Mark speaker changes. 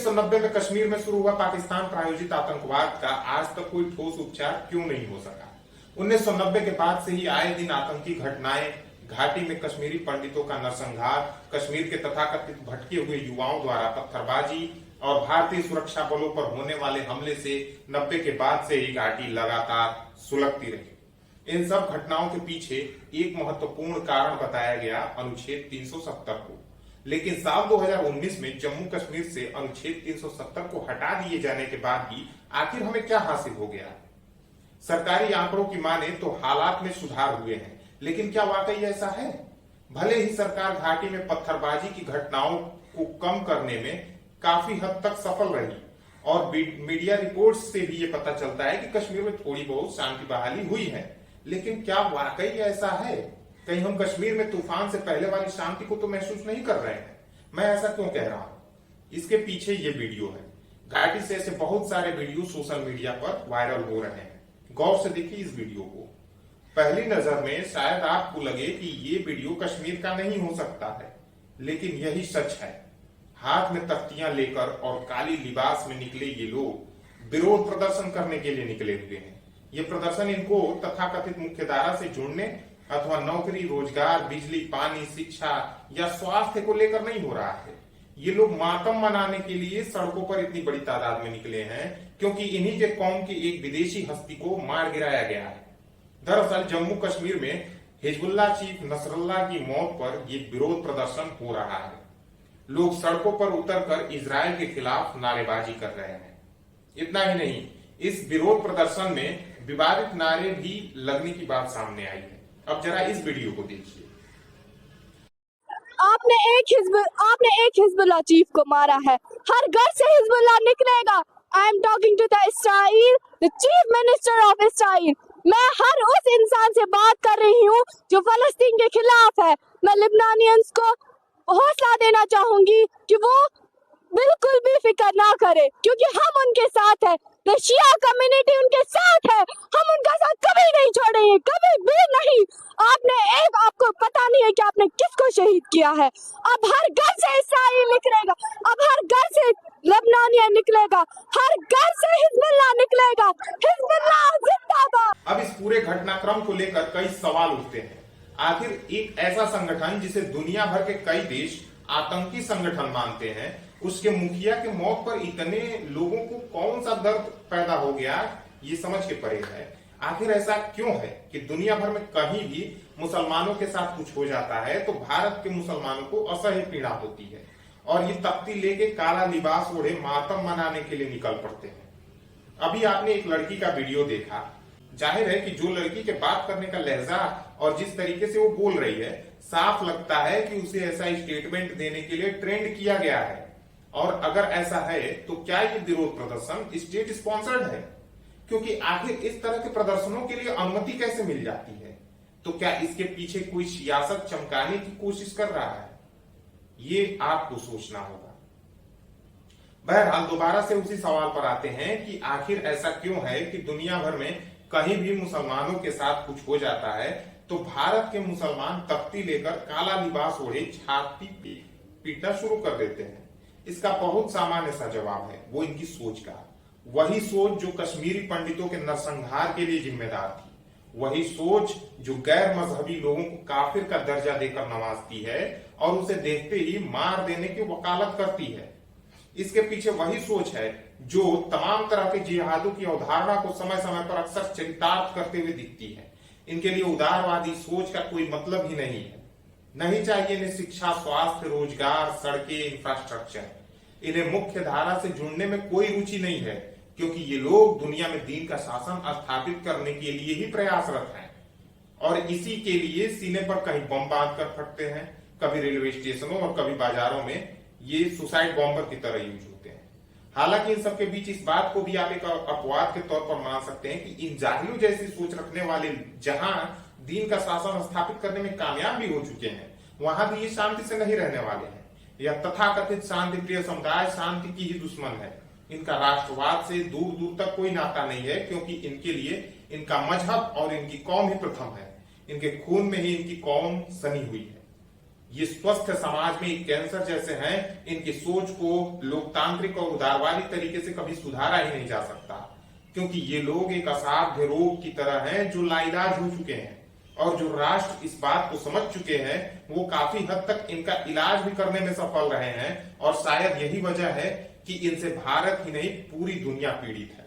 Speaker 1: 1990 में कश्मीर में शुरू हुआ पाकिस्तान प्रायोजित आतंकवाद का आज तक कोई ठोस उपचार क्यों नहीं हो सका। 1990 के बाद से ही आए दिन आतंकी घटनाएं, घाटी में कश्मीरी पंडितों का नरसंहार, कश्मीर के तथाकथित भटके हुए युवाओं द्वारा पत्थरबाजी और भारतीय सुरक्षा बलों पर होने वाले हमले से 90 के बाद से ही घाटी लगातार सुलगती रही। इन सब घटनाओं के पीछे एक महत्वपूर्ण कारण बताया गया अनुच्छेद 370 को। लेकिन साल 2019 में जम्मू कश्मीर से अनुच्छेद 370 को हटा दिए जाने के बाद भी आखिर हमें क्या हासिल हो गया। सरकारी आंकड़ों की माने तो हालात में सुधार हुए हैं, लेकिन क्या वाकई ऐसा है? भले ही सरकार घाटी में पत्थरबाजी की घटनाओं को कम करने में काफी हद तक सफल रही और मीडिया रिपोर्ट्स से भी ये पता चलता है कि कश्मीर में थोड़ी बहुत शांति बहाली हुई है, लेकिन क्या वाकई ऐसा है? कहीं हम कश्मीर में तूफान से पहले वाली शांति को तो महसूस नहीं कर रहे हैं? मैं ऐसा क्यों कह रहा हूं? इसके पीछे ये वीडियो है। घाटी से ऐसे बहुत सारे वीडियो सोशल मीडिया पर वायरल हो रहे हैं। गौर से देखिए इस वीडियो को। पहली नजर में शायद आपको लगे कि ये वीडियो कश्मीर का नहीं हो सकता है, लेकिन यही सच है। हाथ में तख्तियां लेकर और काली लिबास में निकले ये लोग विरोध प्रदर्शन करने के लिए निकले हुए हैं। ये प्रदर्शन इनको तथाकथित मुख्यधारा से जुड़ने अथवा नौकरी, रोजगार, बिजली, पानी, शिक्षा या स्वास्थ्य को लेकर नहीं हो रहा है। ये लोग मातम मनाने के लिए सड़कों पर इतनी बड़ी तादाद में निकले हैं क्योंकि इन्हीं के कौम की एक विदेशी हस्ती को मार गिराया गया है। दरअसल जम्मू कश्मीर में हिजबुल्लाह चीफ नसरल्लाह की मौत पर यह विरोध प्रदर्शन हो रहा है। लोग सड़कों पर उतरकर इजरायल के खिलाफ नारेबाजी कर रहे हैं। इतना ही नहीं, इस विरोध प्रदर्शन में विवादित नारे भी लगने की बात सामने आई है। अब जरा इस वीडियो को देखिए।
Speaker 2: आपने एक हिजबुल्लाह चीफ को मारा है, हर घर से हिजबुल्लाह निकलेगा। I am talking to the Israel, the chief minister of Israel. मैं हर उस इंसान से बात कर रही हूँ जो फलस्तीन के खिलाफ है। मैं लिबनानियंस को हौसला देना चाहूंगी कि वो बिल्कुल भी फिक्र ना करे, क्योंकि हम उनके साथ हैं। शिया कम्युनिटी उनके साथ है, हम उनका साथ कभी नहीं छोड़ेंगे, कभी भी नहीं। आपको पता नहीं है कि आपने किसको शहीद किया है। अब हर घर से इस्राइल निकलेगा, अब हर घर से लेबनानिया निकलेगा, हर घर से हिजबुल्लाह निकलेगा। हिजबुल्लाह जिंदाबाद।
Speaker 1: अब इस पूरे घटनाक्रम को लेकर कई सवाल उठते हैं। आखिर एक ऐसा संगठन जिसे दुनिया भर के कई देश आतंकी संगठन मानते हैं, उसके मुखिया की मौत पर इतने लोगों को कौन सा दर्द पैदा हो गया, ये समझ के परे है। आखिर ऐसा क्यों है कि दुनिया भर में कहीं भी मुसलमानों के साथ कुछ हो जाता है तो भारत के मुसलमानों को असह्य पीड़ा होती है और ये तख्ती लेके काला लिबास ओढ़े मातम मनाने के लिए निकल पड़ते हैं। अभी आपने एक लड़की का वीडियो देखा। जाहिर है कि जो लड़की के बात करने का लहजा और जिस तरीके से वो बोल रही है, साफ लगता है कि उसे ऐसा स्टेटमेंट देने के लिए ट्रेंड किया गया है। और अगर ऐसा है तो क्या ये विरोध प्रदर्शन स्टेट स्पॉन्सर्ड है? क्योंकि आखिर इस तरह के प्रदर्शनों के लिए अनुमति कैसे मिल जाती है? तो क्या इसके पीछे कोई सियासत चमकाने की कोशिश कर रहा है? ये आपको सोचना होगा। बहरहाल दोबारा से उसी सवाल पर आते हैं कि आखिर ऐसा क्यों है कि दुनिया भर में कहीं भी मुसलमानों के साथ कुछ हो जाता है तो भारत के मुसलमान तख्ती लेकर काला लिबास ओढ़े छाती पीटना शुरू कर देते हैं। इसका बहुत सामान्य सा जवाब है, वो इनकी सोच का। वही सोच जो कश्मीरी पंडितों के नरसंहार के लिए जिम्मेदार थी, वही सोच जो गैर मजहबी लोगों को काफिर का दर्जा देकर नवाजती है और उसे देखते ही मार देने की वकालत करती है। इसके पीछे वही सोच है जो तमाम तरह के जिहादों की अवधारणा को समय समय पर अक्सर चरितार्थ करते हुए दिखती है। इनके लिए उदारवादी सोच का कोई मतलब ही नहीं है। नहीं चाहिए इन्हें शिक्षा, स्वास्थ्य, रोजगार, सड़कें, इंफ्रास्ट्रक्चर। इन्हें मुख्य धारा से जुड़ने में कोई रुचि नहीं है, क्योंकि ये लोग दुनिया में दीन का शासन स्थापित करने के लिए ही प्रयासरत हैं और इसी के लिए सीने पर कहीं बम बांध कर फटते हैं। कभी रेलवे स्टेशनों और कभी बाजारों में ये सुसाइड बॉम्बर की तरह यूज होते हैं। हालांकि इन सबके बीच इस बात को भी आप एक अपवाद के तौर पर मान सकते हैं कि इन जाहिलों जैसी सोच रखने वाले जहां दीन का शासन स्थापित करने में कामयाब भी हो चुके हैं, वहां भी ये शांति से नहीं रहने वाले हैं। यह तथाकथित शांति प्रिय समुदाय शांति की ही दुश्मन है। इनका राष्ट्रवाद से दूर दूर तक कोई नाता नहीं है, क्योंकि इनके लिए इनका मजहब और इनकी कौम ही प्रथम है। इनके खून में ही इनकी कौम सनी हुई है। ये स्वस्थ समाज में एक कैंसर जैसे हैं, इनकी सोच को लोकतांत्रिक और उदारवादी तरीके से कभी सुधारा ही नहीं जा सकता, क्योंकि ये लोग एक असाध्य रोग की तरह हैं जो लाइलाज हो चुके हैं, और जो राष्ट्र इस बात को समझ चुके हैं वो काफी हद तक इनका इलाज भी करने में सफल रहे हैं, और शायद यही वजह है कि इनसे भारत ही नहीं पूरी दुनिया पीड़ित है।